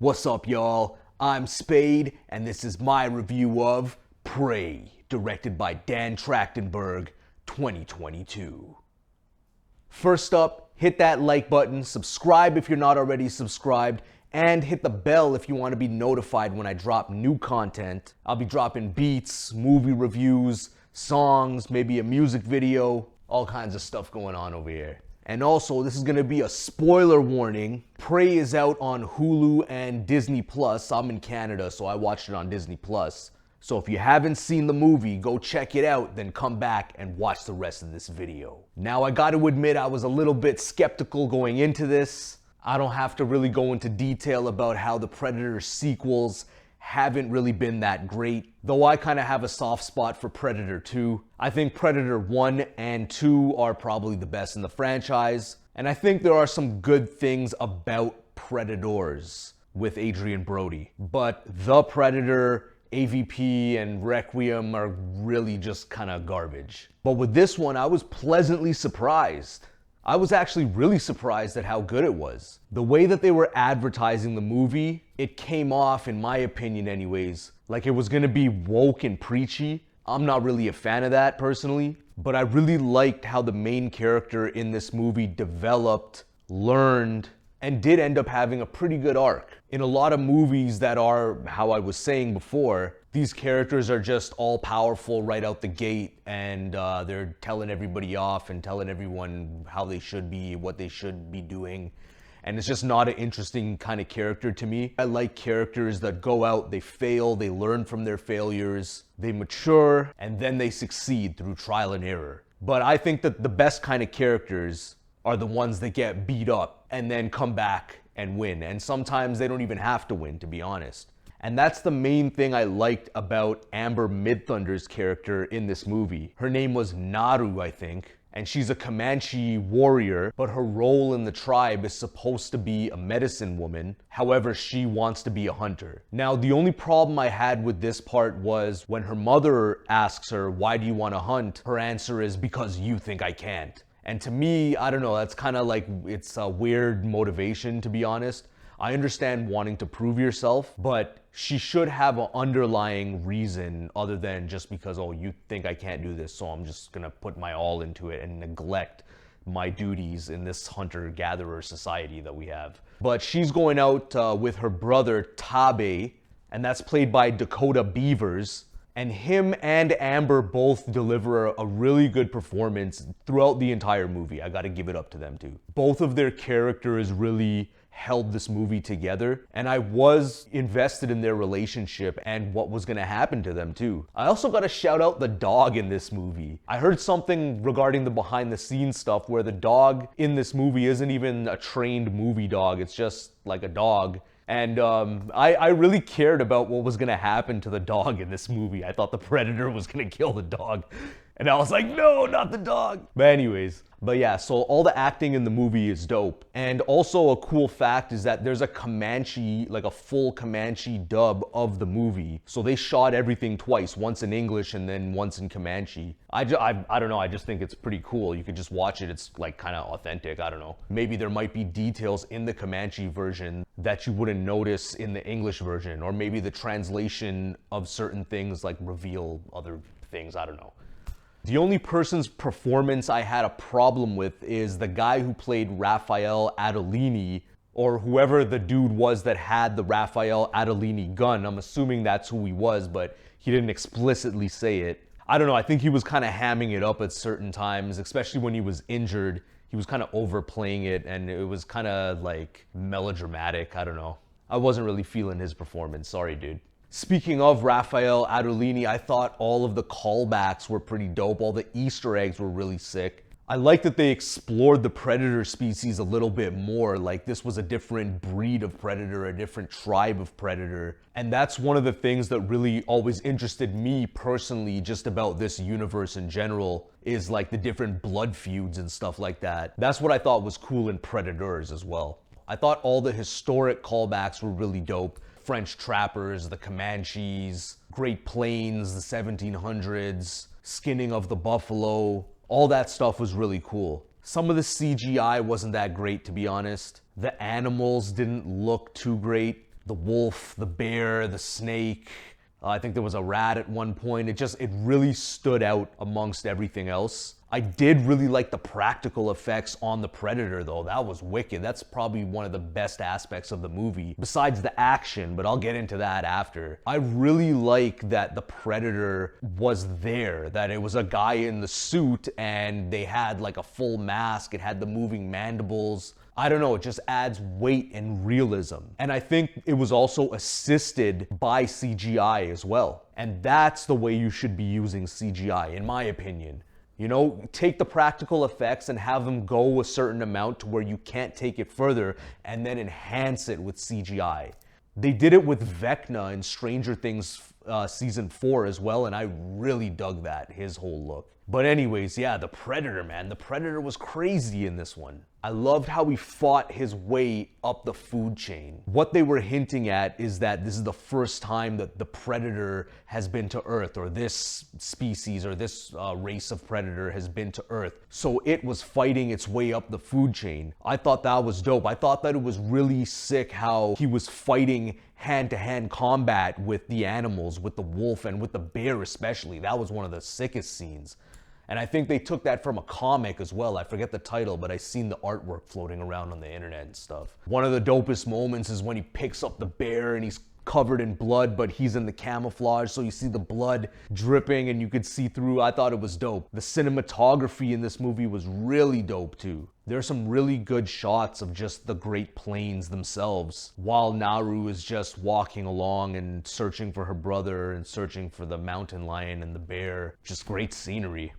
What's up, y'all? I'm Spade, and this is my review of Prey, directed by Dan Trachtenberg, 2022. First up, hit that like button, subscribe if you're not already subscribed, and hit the bell if you want to be notified when I drop new content. I'll be dropping beats, movie reviews, songs, maybe a music video, all kinds of stuff going on over here. And also, this is going to be a spoiler warning. Prey is out on Hulu and Disney Plus. I'm in Canada, so I watched it on Disney Plus. So if you haven't seen the movie, go check it out, then come back and watch the rest of this video. Now, I got to admit, I was a little bit skeptical going into this. I don't have to really go into detail about how the Predator sequels haven't really been that great, though I kind of have a soft spot for Predator 2. I think Predator 1 and 2 are probably the best in the franchise, and I think there are some good things about Predators with Adrian Brody. But The Predator, AVP, and Requiem are really just kind of garbage. But with this one, I was pleasantly surprised. I was actually really surprised at how good it was. The way that they were advertising the movie, it came off, in my opinion anyways, like it was gonna be woke and preachy. I'm not really a fan of that personally, but I really liked how the main character in this movie developed, learned, and did end up having a pretty good arc. In a lot of movies that are, how I was saying before, these characters are just all powerful right out the gate, and they're telling everybody off and telling everyone how they should be, what they should be doing. And it's just not an interesting kind of character to me. I like characters that go out, they fail, they learn from their failures, they mature, and then they succeed through trial and error. But I think that the best kind of characters are the ones that get beat up and then come back and win. And sometimes they don't even have to win, to be honest. And that's the main thing I liked about Amber Midthunder's character in this movie. Her name was Naru, I think, and she's a Comanche warrior, but her role in the tribe is supposed to be a medicine woman. However, she wants to be a hunter. Now, the only problem I had with this part was when her mother asks her, "Why do you want to hunt?" Her answer is, "Because you think I can't." And to me, I don't know, that's kind of like, it's a weird motivation, to be honest. I understand wanting to prove yourself, but she should have an underlying reason other than just because, oh, you think I can't do this, so I'm just gonna put my all into it and neglect my duties in this hunter-gatherer society that we have. But she's going out with her brother, Tabe, and that's played by Dakota Beavers. And him and Amber both deliver a really good performance throughout the entire movie. I gotta give it up to them too. Both of their characters really held this movie together, and I was invested in their relationship and what was gonna happen to them too. I also gotta shout out the dog in this movie. I heard something regarding the behind the scenes stuff where the dog in this movie isn't even a trained movie dog, it's just like a dog. And I really cared about what was gonna happen to the dog in this movie. I thought the Predator was gonna kill the dog. And I was like, no, not the dog. But anyways, yeah, so all the acting in the movie is dope. And also a cool fact is that there's a Comanche, like a full Comanche dub of the movie. So they shot everything twice, once in English and then once in Comanche. I don't know, I just think it's pretty cool. You could just watch it, it's like kind of authentic, I don't know. Maybe there might be details in the Comanche version that you wouldn't notice in the English version, or maybe the translation of certain things like reveal other things, I don't know. The only person's performance I had a problem with is the guy who played Raphael Adolini, or whoever the dude was that had the Raphael Adolini gun. I'm assuming that's who he was, but he didn't explicitly say it. I don't know, I think he was kind of hamming it up at certain times, especially when he was injured. He was kind of overplaying it, and it was kind of like melodramatic, I don't know. I wasn't really feeling his performance, sorry dude. Speaking of Raphael Adolini, I thought all of the callbacks were pretty dope. All the Easter eggs were really sick. I like that they explored the predator species a little bit more, like this was a different breed of predator, a different tribe of predator. And that's one of the things that really always interested me personally just about this universe in general, is like the different blood feuds and stuff like that. That's what I thought was cool in Predators as well. I thought all the historic callbacks were really dope. French trappers, the Comanches, Great Plains, the 1700s, skinning of the buffalo, all that stuff was really cool. Some of the CGI wasn't that great, to be honest. The animals didn't look too great. the wolf, the bear, the snake. I think there was a rat at one point. It really stood out amongst everything else. I did really like the practical effects on the Predator though. That was wicked. That's probably one of the best aspects of the movie, besides the action, but I'll get into that after. I really like that the Predator was there, that it was a guy in the suit and they had like a full mask, it had the moving mandibles. I don't know, it just adds weight and realism. And I think it was also assisted by CGI as well. And that's the way you should be using CGI, in my opinion. You know, take the practical effects and have them go a certain amount to where you can't take it further, and then enhance it with CGI. They did it with Vecna in Stranger Things season 4 as well, and I really dug that, his whole look. But anyways, yeah, the Predator, man. The Predator was crazy in this one. I loved how he fought his way up the food chain. What they were hinting at is that this is the first time that the Predator has been to Earth, or this species or this race of Predator has been to Earth. So it was fighting its way up the food chain. I thought that was dope. I thought that it was really sick how he was fighting hand-to-hand combat with the animals, with the wolf and with the bear especially. That was one of the sickest scenes. And I think they took that from a comic as well. I forget the title, but I seen the artwork floating around on the internet and stuff. One of the dopest moments is when he picks up the bear and he's covered in blood, but he's in the camouflage, so you see the blood dripping and you could see through. I thought it was dope. The cinematography in this movie was really dope too. There's some really good shots of just the Great Plains themselves, while Naru is just walking along and searching for her brother and searching for the mountain lion and the bear. Just great scenery.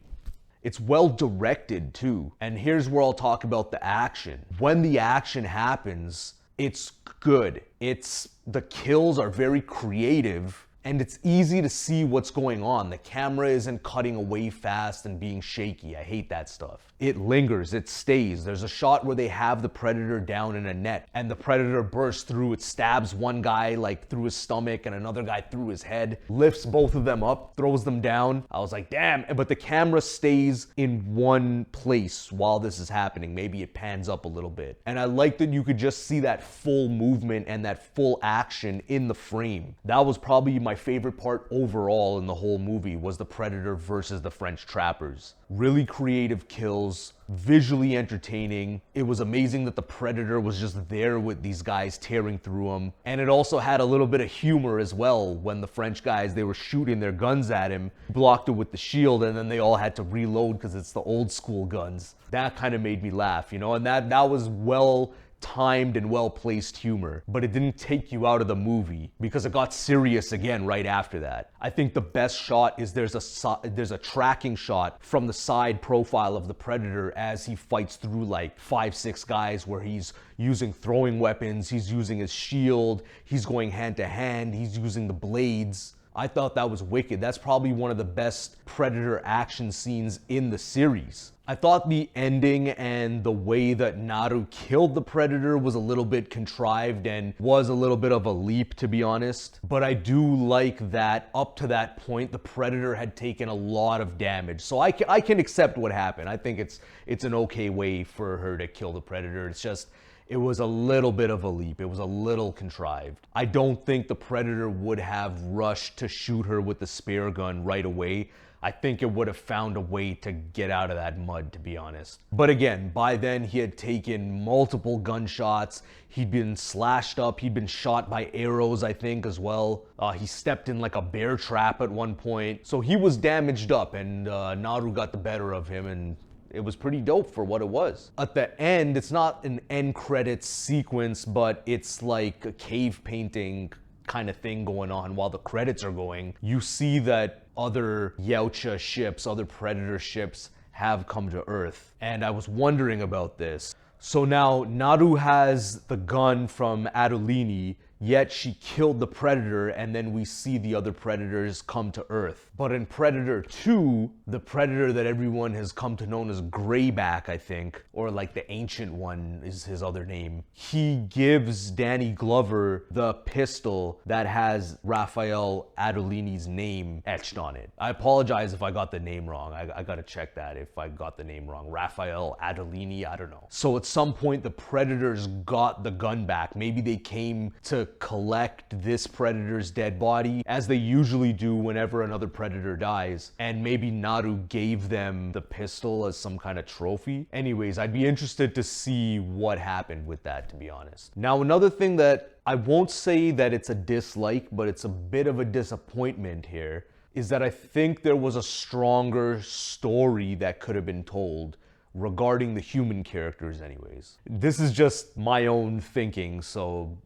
It's well directed too. And here's where I'll talk about the action. When the action happens, it's good. The kills are very creative and it's easy to see what's going on. The camera isn't cutting away fast and being shaky. I hate that stuff. It lingers, it stays. There's a shot where they have the Predator down in a net and the Predator bursts through. It stabs one guy like through his stomach and another guy through his head, lifts both of them up, throws them down. I was like, damn, but the camera stays in one place while this is happening. Maybe it pans up a little bit. And I like that you could just see that full movement and that full action in the frame. That was probably my favorite part overall in the whole movie, was the Predator versus the French trappers. Really creative kills, visually entertaining. It was amazing that the Predator was just there with these guys tearing through them. And it also had a little bit of humor as well when the French guys, they were shooting their guns at him, blocked it with the shield, and then they all had to reload because it's the old school guns. That kind of made me laugh, you know, and that was well timed and well-placed humor, but it didn't take you out of the movie because it got serious again right after that. I think the best shot is there's a tracking shot from the side profile of the Predator as he fights through like 5-6 guys, where he's using throwing weapons, he's using his shield, he's going hand to hand, he's using the blades. I thought that was wicked. That's probably one of the best Predator action scenes in the series. I thought the ending and the way that Naru killed the Predator was a little bit contrived and was a little bit of a leap, to be honest. But I do like that up to that point, the Predator had taken a lot of damage. So I can accept what happened. I think it's an okay way for her to kill the Predator. It's just, it was a little bit of a leap. It was a little contrived. I don't think the Predator would have rushed to shoot her with the spear gun right away. I think it would have found a way to get out of that mud, to be honest. But again, by then he had taken multiple gunshots. He'd been slashed up. He'd been shot by arrows, I think, as well. He stepped in like a bear trap at one point. So he was damaged up, and Naru got the better of him, and it was pretty dope for what it was. At the end, it's not an end credits sequence, but it's like a cave painting kind of thing going on while the credits are going. You see that other Yautja ships, other Predator ships have come to Earth. And I was wondering about this. So now Naru has the gun from Adolini, yet she killed the Predator, and then we see the other Predators come to Earth. But in Predator 2, the Predator that everyone has come to know as Greyback, I think, or like the Ancient One is his other name, he gives Danny Glover the pistol that has Raphael Adolini's name etched on it. I apologize if I got the name wrong. I gotta check that if I got the name wrong. Raphael Adolini, I don't know. So at some point the Predators got the gun back. Maybe they came to collect this predator's dead body, as they usually do whenever another predator dies, and maybe Naru gave them the pistol as some kind of trophy. Anyways, I'd be interested to see what happened with that, to be honest. Now, another thing that I won't say that it's a dislike, but it's a bit of a disappointment here, is that I think there was a stronger story that could have been told regarding the human characters anyways. This is just my own thinking, so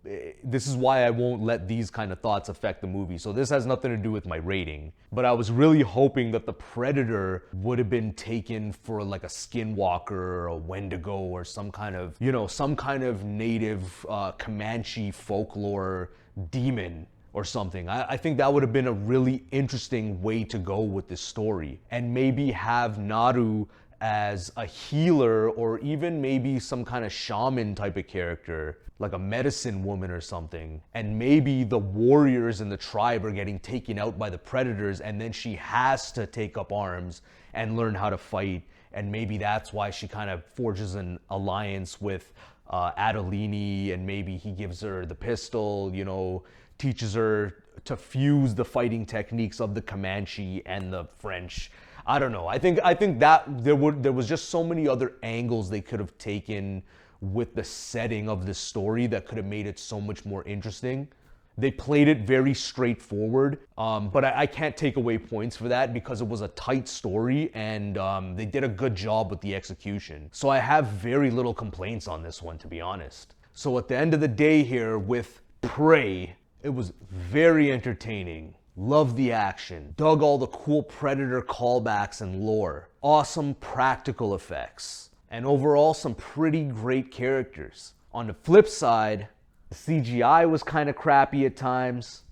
this is why I won't let these kind of thoughts affect the movie. So this has nothing to do with my rating. But I was really hoping that the Predator would have been taken for like a skinwalker or a Wendigo or some kind of, you know, some kind of native Comanche folklore demon or something. I think that would have been a really interesting way to go with this story. And maybe have Naru as a healer, or even maybe some kind of shaman type of character, like a medicine woman or something. And maybe the warriors in the tribe are getting taken out by the predators, and then she has to take up arms and learn how to fight. And maybe that's why she kind of forges an alliance with Adelini, and maybe he gives her the pistol, you know, teaches her to fuse the fighting techniques of the Comanche and the French. I don't know. I think that there was just so many other angles they could have taken with the setting of this story that could have made it so much more interesting. They played it very straightforward, but I can't take away points for that because it was a tight story, and they did a good job with the execution. So I have very little complaints on this one, to be honest. So at the end of the day here with Prey, it was very entertaining. Loved the action. Dug all the cool Predator callbacks and lore. Awesome practical effects. And overall, some pretty great characters. On the flip side, the CGI was kind of crappy at times.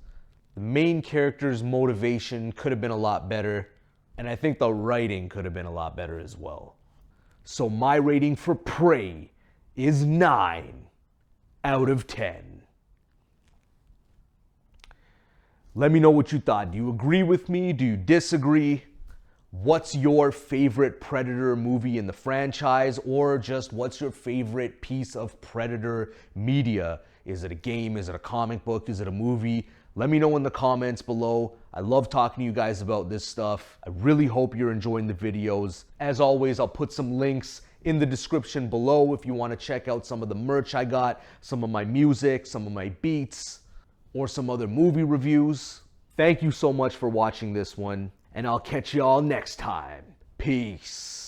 The main character's motivation could have been a lot better. And I think the writing could have been a lot better as well. So my rating for Prey is 9 out of 10. Let me know what you thought. Do you agree with me? Do you disagree? What's your favorite Predator movie in the franchise? Or just what's your favorite piece of Predator media? Is it a game? Is it a comic book? Is it a movie? Let me know in the comments below. I love talking to you guys about this stuff. I really hope you're enjoying the videos. As always, I'll put some links in the description below if you want to check out some of the merch I got, some of my music, some of my beats, or some other movie reviews. Thank you so much for watching this one, and I'll catch y'all next time. Peace.